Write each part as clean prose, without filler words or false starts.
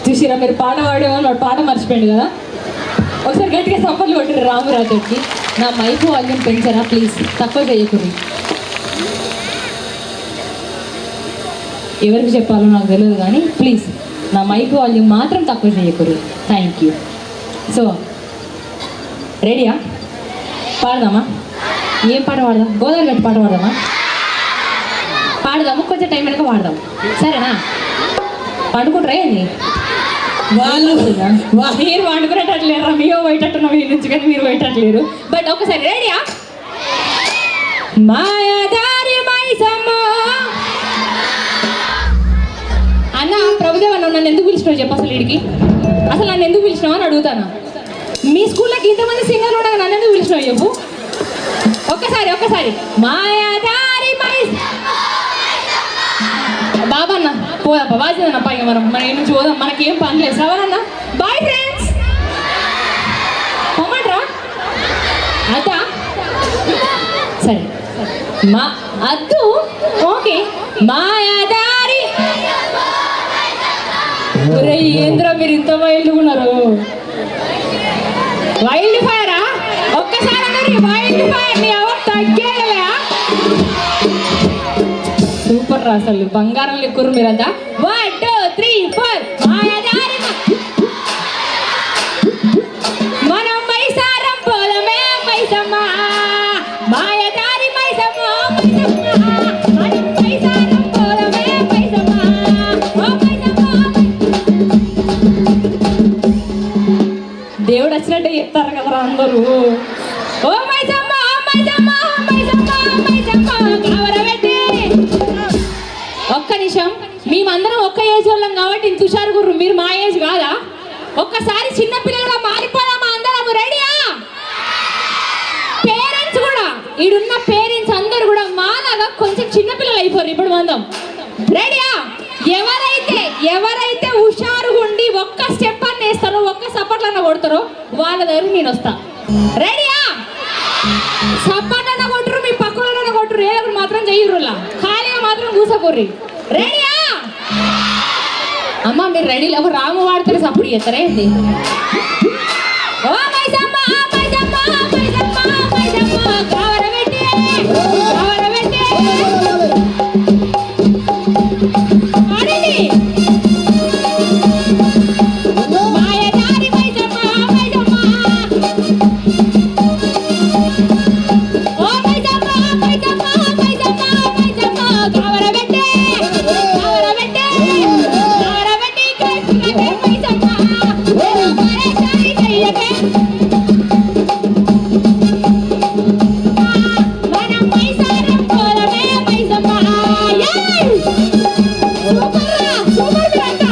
చూసిరా మీరు పాట పాడేవాళ్ళు వాడు పాట మర్చిపోయింది కదా. ఒకసారి గట్టిగా సఫర్లు కొట్టారు రామురాజుకి. నా మైకు వాల్యూమ్ పెంచారా ప్లీజ్, తక్కువ చేయకూడదు. ఎవరికి చెప్పాలో నాకు తెలియదు కానీ ప్లీజ్ నా మైకు వాల్యూమ్ మాత్రం తక్కువ చేయకూడదు. Thank you. సో రెడీయా? పాడదామా? ఏం పాట పాడదాం? గోదావరి గట్టి పాట పాడదామా? పాడదాము, కొంచెం టైం వెనక పాడదాం, సరేనా? పండుకుంటారా ఏంది? వాళ్ళు మీరు వండుకునేటట్లేరా? మీరు పోయేటట్టున్నా మీ నుంచి, కానీ మీరు పోయేటట్లేరు. బట్ ఒకసారి రెడీయా? మాయాదారి మైసమ్మ అన్న ప్రభుదేవ, నన్ను ఎందుకు పిలిచినావు చెప్పు అసలు? వీడికి అసలు నన్ను ఎందుకు పిలిచినావు అని అడుగుతాను. మీ స్కూల్లోకి ఇంతమంది సింగర్లు ఉండగా నన్ను ఎందుకు పిలిచినావు చెప్పు? ఒక్కసారి మాయాదారి బాబా అన్న పోదాపా, బాధ్యదన్న పైగా మన ఈ నుంచి పోదాం, మనకేం పని లేదు. సవరన్నా బాయ్ ఫ్రెండ్స్, పొమ్మంటారా? అదా సరే మా అద్దు ఓకే. మాయాదారి ఏంద్ర మీరు ఇంత వైల్డ్ ఉన్నారు? వైల్డ్ ఫైరా? ఒక్కసారి వైల్డ్ ఫైర్ ని ఎవరు తగ్గేయలే. సూపర్ రా, అసలు బంగారం లెక్కురు మీరంతా. 1 2 3 4 మాయాదారి మనం మైసారం పోలమే మైసమ్మ, మాయాదారి మైసమ్మ మనం మైసారం పోలమే మైసమ్మ, ఓ మైసమ్మ. దేవుడు వచ్చినట్టు చెప్తారు కదరా అందరూ. ఓ మైసమ్మ మైసమ్మ మైసమ్మ మైసమ్మ కావరబెట్టి. ఒక్క నిమిషం, మేమందరం ఒక్క ఏజ్ వాళ్ళం కాబట్టి ఇంత హుషారు గుర్రు. మీరు మా ఏజ్ కాదా? ఒక్కసారి చిన్నపిల్లలుగా మారిపోదామా అందరం? రెడీయా? పేరెంట్స్ కూడా, ఈడున్న పేరెంట్స్ అందరు కూడా మాలాగా కొంచెం చిన్నపిల్లలు అయిపోరు ఇప్పుడు మందం. రెడీయా? ఎవరైతే హుషారుగా ఉండి ఒక్క స్టెప్ అన్న వేస్తారో, ఒక్క సపోర్ట్లన్న కొడతారో వాళ్ళ దగ్గర నేను వస్తా. రెడీయా? సపోర్ట్ అన్న కొట్టరు, మీ పక్కన కొట్టరు, ఏదో మాత్రం చెయ్యరులా, ఖాళీగా మాత్రం కూసకూర్రి. రెడీయా? అమ్మ మీరు రెడీ లేవు, రాము వాడితే సపోర్ట్ చేస్తారా ఏంటి? ఓ మైసమ్మ మైసమ్మ మైసమ్మ మైసమ్మ కావరబెట్టి కావరబెట్టి ఆడండి. మాయాదారి మైసమ్మ మైసమ్మ ఓ మైసమ్మ మైసమ్మ మైసమ్మ మైసమ్మ కావరబెట్టి కావరబెట్టి కావరబెట్టి కైపులకే మైసమ్మ మాయాదారి చెయ్యకే మనం మైసారం పోలమే మైసమ్మ. సూపర్ మీరంతా.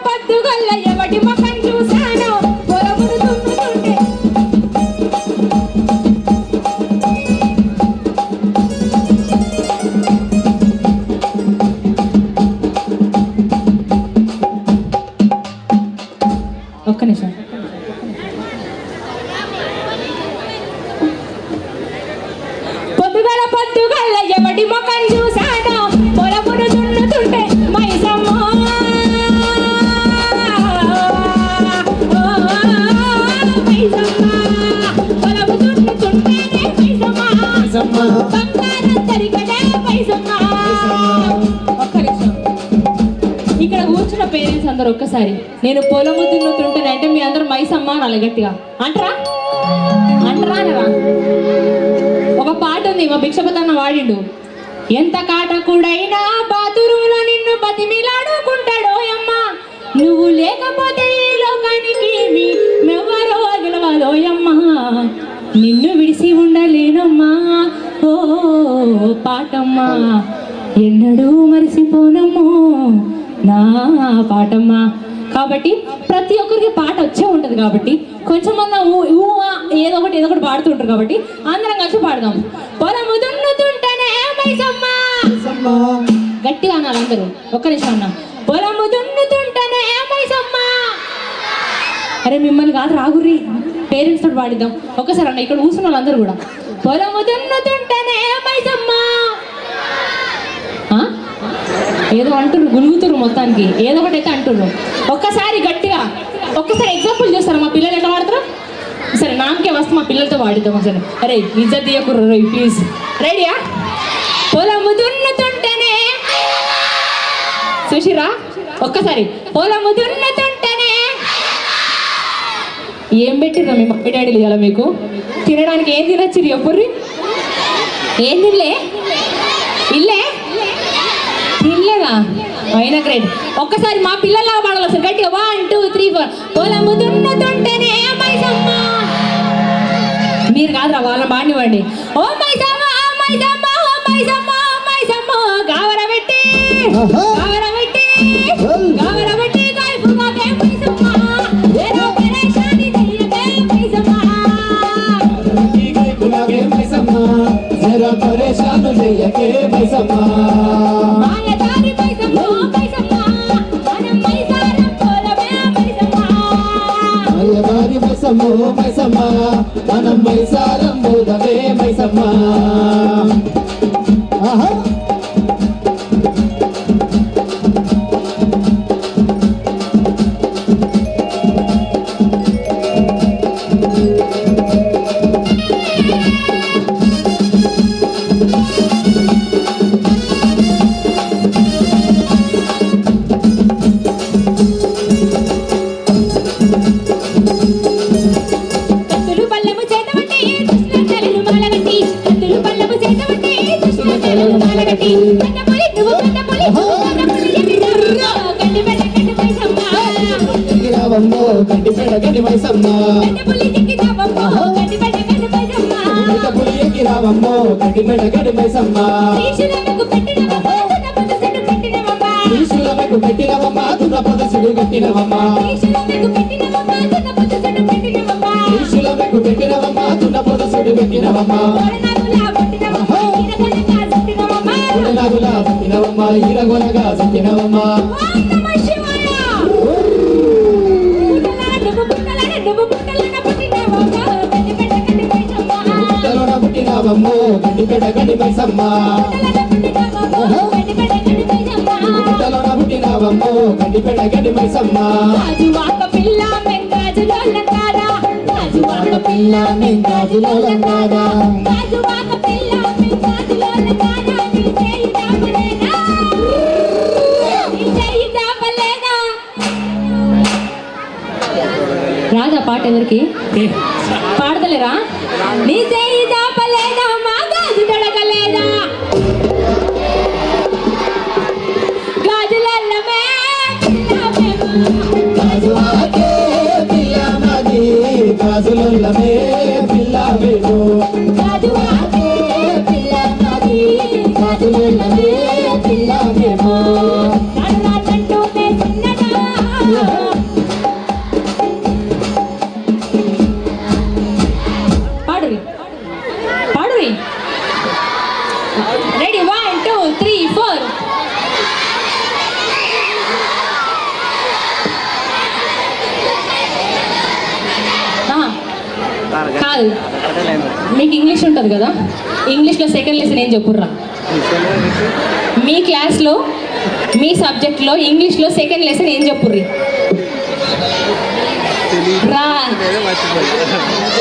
పొద్దుగల ఎవటి మొఖం చూశాను పొలమును దున్నుతుంటే. ఒక్క నిమిషం. పొద్దుగల ఎవటి మొఖం చూశాను పొలమును దున్నుతుంటే మైసమ్మ ఇక్కడ కూర్చున్న పేరెంట్స్ అందరు ఒక్కసారి నేను పొలము దున్నుతుంటాను అంటే మీ అందరూ మైసమ్మ అనాలి గట్టిగా. అంటరా అనరా? ఒక పాట ఉంది, మా భిక్షపతన్న వాడిండు. ఎంత కాటకుడైనా బాతురులో నిన్ను బతిమిలాడుకుంటాడో అమ్మ, నువ్వు లేకపోతే ఈ లోకానికి మెవ్వరో గెలవదోయమ్మ, నిన్ను విడిసి ఉండలేనమ్మా ఓ పాటమ్మా, ఎన్నడూ మరిసిపోనమ్మో నా పాటమ్మా. కాబట్టి ప్రతి ఒక్కరికి పాట వచ్చే ఉంటుంది కాబట్టి కొంచెం మంది ఏదో ఒకటి పాడుతుంటారు కాబట్టి అందరం కలిసి పాడదాం. పొలము దున్నుతుంటేనే మైసమ్మ, గట్టిగా అన్నారు అందరూ. ఒక్క నిమిషం అన్న. పొలము దున్నుతుంటేనే మైసమ్మ. అరే మిమ్మల్ని కాదు, రాగుర్రి, పేరెంట్స్ తోటి పాడిద్దాం ఒక్కసారి అన్న. ఇక్కడ కూర్చున్న వాళ్ళందరూ కూడా పొలము దున్నుతుంటేనే మైసమ్మ. ఏదో అంటున్నారు, గులుగుతురు, మొత్తానికి ఏదో ఒకటి అయితే అంటున్నారు. ఒక్కసారి గట్టిగా ఒక్కసారి ఎగ్జాంపుల్ చేస్తారు మా పిల్లలు ఎట్లా పాడతారు. సరే నాకే వస్తే మా పిల్లలతో పాడిద్దాం ఒకసారి. అరే ఇజ్జత్ తీయకుర్రు రై ప్లీజ్. రెడీయా? పొలము దున్నుతుంటేనే చూసిరా ఒక్కసారి. పొలము దున్నుతుంటేనే. ఏం పెట్టిర్రా మీ మమ్మీ డాడీలు ఇవ్వాలా మీకు? తినడానికి ఏం తినచ్చి ఎప్పుర్రి? ఏం తినలే? ఇల్లే తినలేదా? అయినా గ్రేట్. ఒక్కసారి మా పిల్లల్లా పాడాలి సార్ గట్టిగా. 1 2 3 4. పొలము దున్నుతుంటేనే మైసమ్మ. మీరు కాదురా, వాళ్ళ బాడివ్వండి. ఓ మైసమ్మ మైసమ్మ మైసమ్మ మైసమ్మ గావరబెట్టి గావరబెట్టి గావరబెట్టి కైపుగాకే మైసమ్మ. ఏదో పరేషాని దయ్యకే మైసమ్మ. కైపుగాకే మైసమ్మ. జరా పరేషాను దయ్యకే మైసమ్మ. మాయదారి మైసమ్మ మైసమ్మ. మనం మైసారం పోలమే మైసమ్మ. మాయదారి మైసమ్మ మైసమ్మ. మనం మైసారం పోలమే మైసమ్మ. ఆహా గడ్డి మైసమ్మ. గడ్డి మైసమ్మ. పెట్టినవమ్మ తున్న పొదసుడు కట్టినవమ్మ. పెట్టినవమ్మ తున్న పొదసుడు పెట్టినవమ్మ. పుట్టినవమ్మ ఈరగొనగా చుట్టినవమ్మ. పుట్టినవమ్మో గడ్డిపెట్ట గడ్డి మైసమ్మ. పుట్టినవమ్మో గడ్డిపెట్ట గడ్డి మైసమ్మ. గాజువాక పిల్ల మెంగాజులోలంగారా. గాజువాక పిల్ల మెంగాజులోలంగారా. గాజువాక పిల్ల మెంగాజులోలంగారా. నీ చేయి దాపలేనా, నీ చేయి దాపలేనా. రాదా పాట ఎవరికి? పాడతలేరా? నీ చేయి దాపలేదా, మా గాజు తడగలేదా. గాజులల్లమే గాజువాకే పిల్ల మాది. గాజులల్లమే పిల్ల వేడు. గాజువాకే పిల్ల మాది. గాజులల్లమే పిల్ల వేడు. రాజంటూనే చిన్నదా. పాడురి పాడురి. రెడీ? 1 2 3 4. కాదు, మీకు ఇంగ్లీష్ ఉంటుంది కదా, ఇంగ్లీష్లో సెకండ్ లెసన్ ఏం చెప్పుర్రా? మీ క్లాస్లో మీ సబ్జెక్ట్లో ఇంగ్లీష్లో సెకండ్ లెసన్ ఏం చెప్పుర్రి? రా,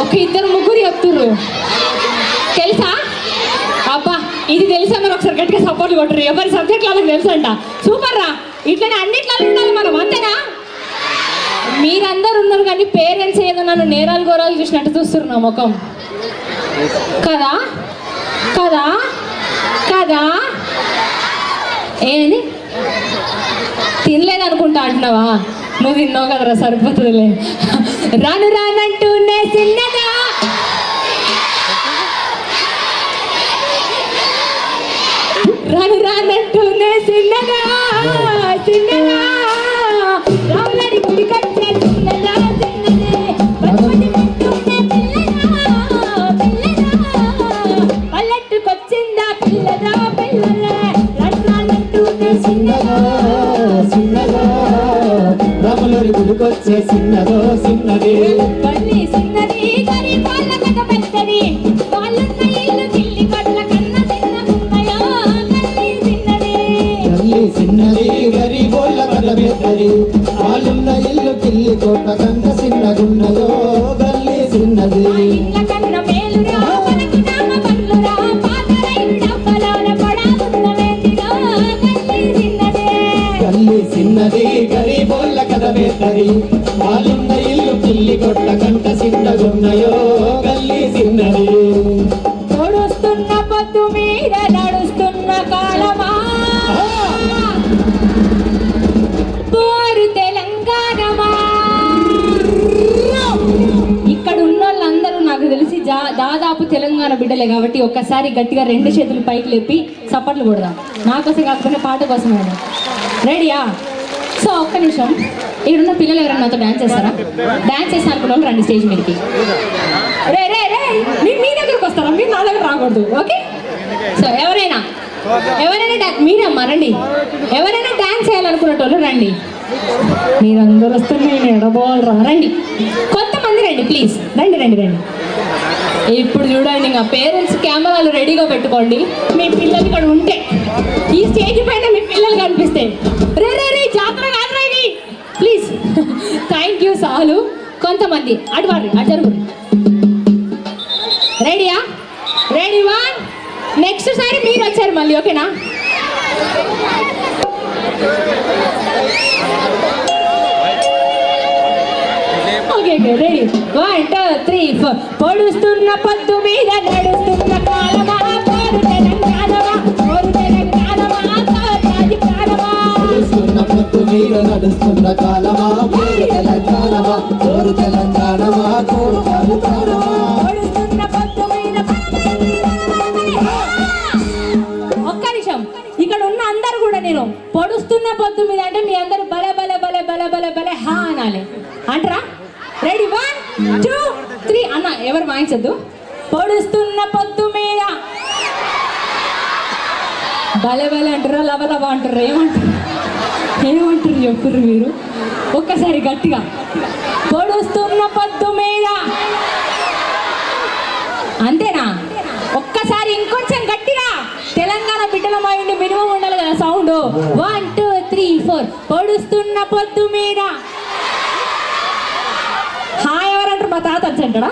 ఒక 2 3 చెప్తుర్రు. తెలుసా? అబ్బా ఇది తెలుసా? మరి ఒకసారి గట్టిగా సపోర్ట్ కొట్టరు. ఎవరి సబ్జెక్ట్ వాళ్ళకి తెలుసు అంట. సూపర్ రా. ఇట్లనే అన్నిట్లో ఉండాలి మనం, అంతేనా? మీరందరూ ఉన్నారు కానీ పేరెంట్స్ ఏదో నన్ను నేరాలు ఘోరాలు చూసినట్టు చూస్తున్నారు నా ముఖం. కదా కదా కదా. ఏంది తినలేదనుకుంటా అంటున్నావా? నువ్వు తిన్నావు కదరా, సరిపోతుందిలే. రాను రానంటూనే చిన్నగా. రాను రానంటూనే చిన్నగా చిన్నగా. రాములని గుడి కట్టే చిన్నగా చిన్నదే. చిన్నది ఇళ్ళ కన్న మేలురా మనకు నామ పనులురా పాతరైన డబ్బలోన పడాగున్నవేందిరా గల్లీ చిన్నదే గల్లీ చిన్నది గరీబోళ్ళ కథ వేస్తది వాళ్ళున్న ఇల్లు పిల్లి కొట్ట కంట చిన్నగున్నయో గల్లీ చిన్నది పొడుస్తున్న పొద్దు మీద నడుస్తున్న కాలమా పోరు తెలంగాణమా ఇక్కడ ఉన్న వాళ్ళందరూ నాకు తెలిసి దాదాపు తెలంగాణ బిడ్డలే కాబట్టి ఒక్కసారి గట్టిగా రెండు చేతులు పైకి లేపి చప్పట్లు కొడదాం నా కోసం కాకపోతే పాట కోసం రెడీయా సో ఒక్క నిమిషం ఇక్కడున్న పిల్లలు ఎవరైనా నాతో డాన్స్ చేస్తారా డాన్స్ చేస్తా అనుకున్న వాళ్ళు రండి స్టేజ్ మీదకి రే రే రే మీ దగ్గరకు వస్తారా మీరు నా దగ్గర రాకూడదు ఓకే సో ఎవరైనా మీరమ్మా రండి ఎవరైనా డాన్స్ చేయాలనుకునేటోళ్ళు రండి మీరందరూ వస్తే నేను ఎడబోలరా రండి కొంతమంది రండి ప్లీజ్ రండి రండి రండి ఇప్పుడు చూడండి ఇంకా పేరెంట్స్ కెమెరాలు రెడీగా పెట్టుకోండి మీ పిల్లలు ఇక్కడ ఉంటే ఈ స్టేజ్ పైన మీ పిల్లలు కనిపిస్తే రే రే రే జాతర కాదురా ఇది ప్లీజ్ థ్యాంక్ యూ సాలు కొంతమంది అటు జరుగు రెడీయా రెడీ వన్ నెక్స్ట్ సారి మీరు వచ్చారు మళ్ళీ ఓకేనా ఓకే ఓకే రెడీ 1 2 3 4 పొడుస్తున్న పొద్దు మీద నడుస్తున్న కాలమా పోరు తెలంగాణమా పోరు తెలంగాణమా కాది ప్రాణమా పొడుస్తున్న పొద్దు మీద నడుస్తున్న కాలమా పోరు తెలంగాణమా పోరు తెలంగాణమా పోరు ప్రాణమా పొడుస్తున్న పొద్దు మీద ఒక్క నిమిషం ఇక్కడ ఉన్న అందరూ కూడా నేను పొడుస్తున్న పొద్దు మీద అంటే మీ అందరూ బలే బలే బలే బలే బలే బలే హా అనాలి అంటారా రెడీ 1 2 3 అన్న ఎవరు వాయించద్దు పొడుస్తున్న పొద్దు మీద బలే బలే అంటారా లవలవ అంటారు ఏమంటారు చెప్పుర్రు మీరు ఒక్కసారి గట్టిగా పొడుస్తున్న పొద్దు మీద అంతేనా ఒక్కసారి ఇంకొంచెం గట్టిగా తెలంగాణ బిడ్డల మైండ్ మినిమం ఉండాలి కదా సౌండ్ 1 2 3 4 పొడుస్తున్న పొద్దు మీద హాయ్ ఎవరంటారు మా తాత అంటాడా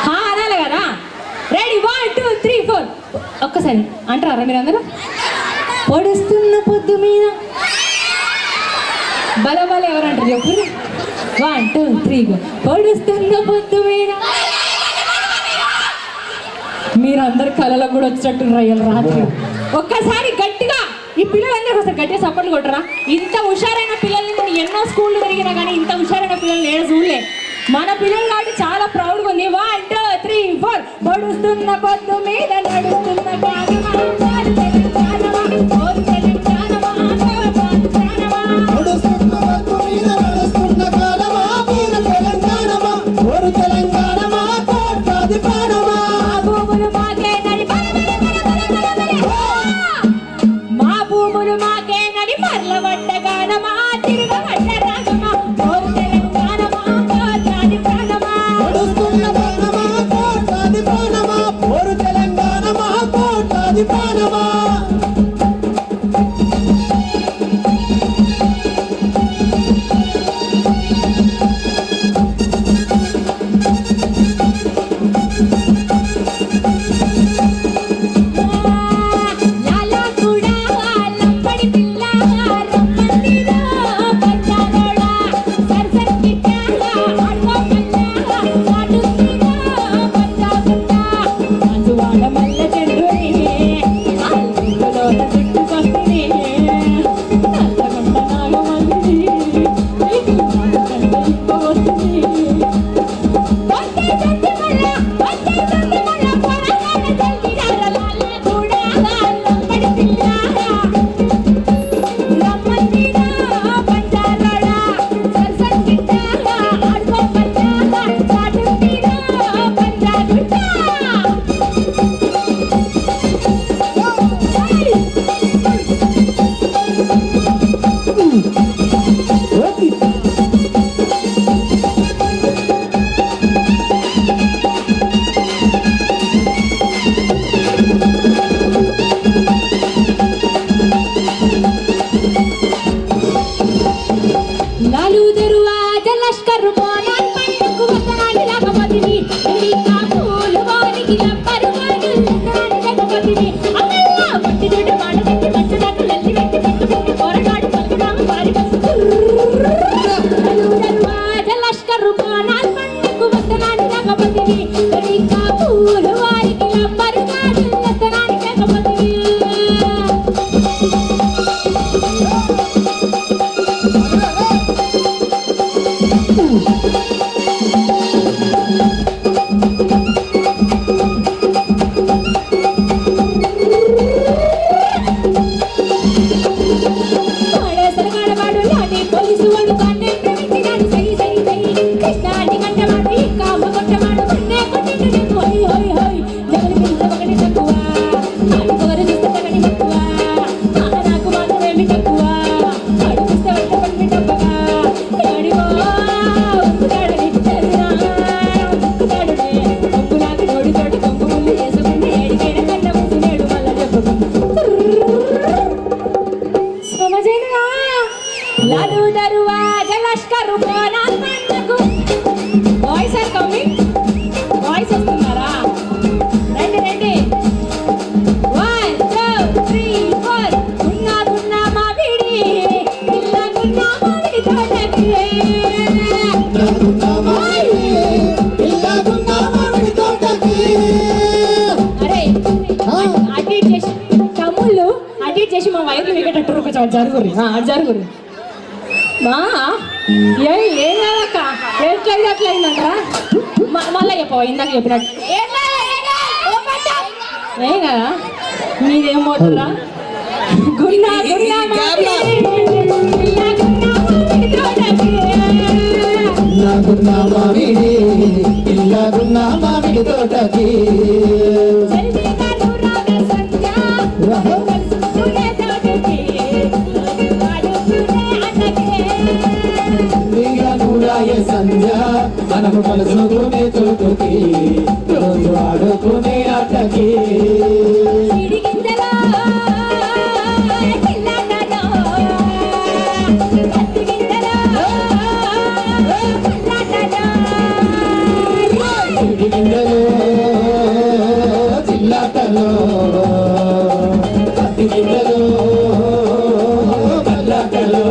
హా అనాలి కదా రెడీ 1 2 3 4 ఒక్కసారి అంటారా మీరందరూ పొడుస్తున్న పొద్దు మీద బలబల ఎవరంటారు చెప్పు 1 2 3 పొడుస్తున్న పొద్దు మీద మీరందరు కళలకు కూడా వచ్చేటట్టు రయ్యాలి రాత్రి ఒక్కసారి గట్టిగా ఈ పిల్లలందరూ ఒకసారి గట్టిగా సపోర్ట్లు కొట్టరా ఇంత హుషారైన పిల్లల్ని నేను ఎన్నో స్కూళ్ళు తిరిగినా కానీ ఇంత హుషారైన పిల్లల్ని నేను చూడలే మన పిల్లలు కాబట్టి చాలా ప్రౌడ్గా ఉంది 1 2 3 4 పొడుస్తున్న పొద్దు మీద నడుస్తున్న కాలమా పోరు తెలంగాణమా పొడుస్తున్న పొద్దు మీద నడుస్తున్న కాలమా పోరు తెలంగాణమా పోరు తెలంగాణమా కాది ప్రాణమా భూములు మాకేనని మా భూములు మాకేనని మరలబడ్డ గానమా తిరగబడ్డ రాగమా పోరు తెలంగాణమా కాది ప్రాణమా పొడుస్తున్న ప్రాణమా కాది ప్రాణమా పోరు తెలంగాణమా జరుగురి జరుగురి ఏం కాదక్క ఎట్లయింది అట్లయిందంట మళ్ళీ చెప్పవా ఇందాక చెప్పినట్టు ఏం కదా మీదేం పోతుందా గున్నా గున్నా నాకున్న మామిడి ఇల్లాగున్న మామిడి తోటకి సంధ్య మనము కలుసుకునే చోటుకి రోజు ఆడుకునే ఆటకి గింజలో చిల్లాటలో పత్తి గింజలో మల్లాటలో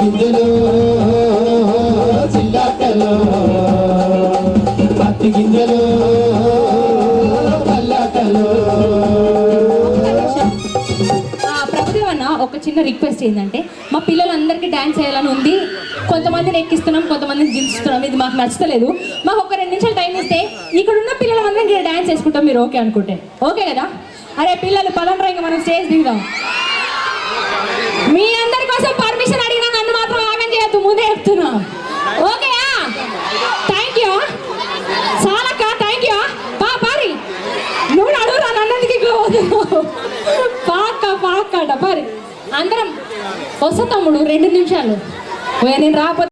గింజలో చిల్లాటలో పత్తి గింజలో పల్లాటలో. ప్రభుదేవ్ అన్న ఒక చిన్న రిక్వెస్ట్ ఏంటంటే మా పిల్లలందరికీ డ్యాన్స్ చేయాలని ఉంది. కొంతమందిని ఎక్కిస్తున్నాం, కొంతమందిని దించుతున్నాం. ఇది మాకు నచ్చలేదు. మాకు ఒక 2 నిమిషాలు టైం ఇస్తే ఇక్కడ ఉన్న పిల్లలందరం ఇక్కడ డ్యాన్స్ చేసుకుంటాం. మీరు ఓకే అనుకుంటే ఓకే కదా? అరే పిల్లలు పదండ్రా, ఇంకా మనం స్టేజ్ దిగుదాం. మీ అందరి కోసం పర్మిషన్ అడిగినా నన్ను మాత్రం ఆగం చేయొద్దు, ముందే చెప్తున్నా. ఓకేయా? థ్యాంక్ యూ చాలక్క, థ్యాంక్ యూ. పారి నువ్వు అడుగురా, నన్నందుకు ఇట్లా పోతున్నావు. పాక్క అంట పారి. అందరం వస్తా తమ్ముడు, 2 నిమిషాలు నేను రాకపోతే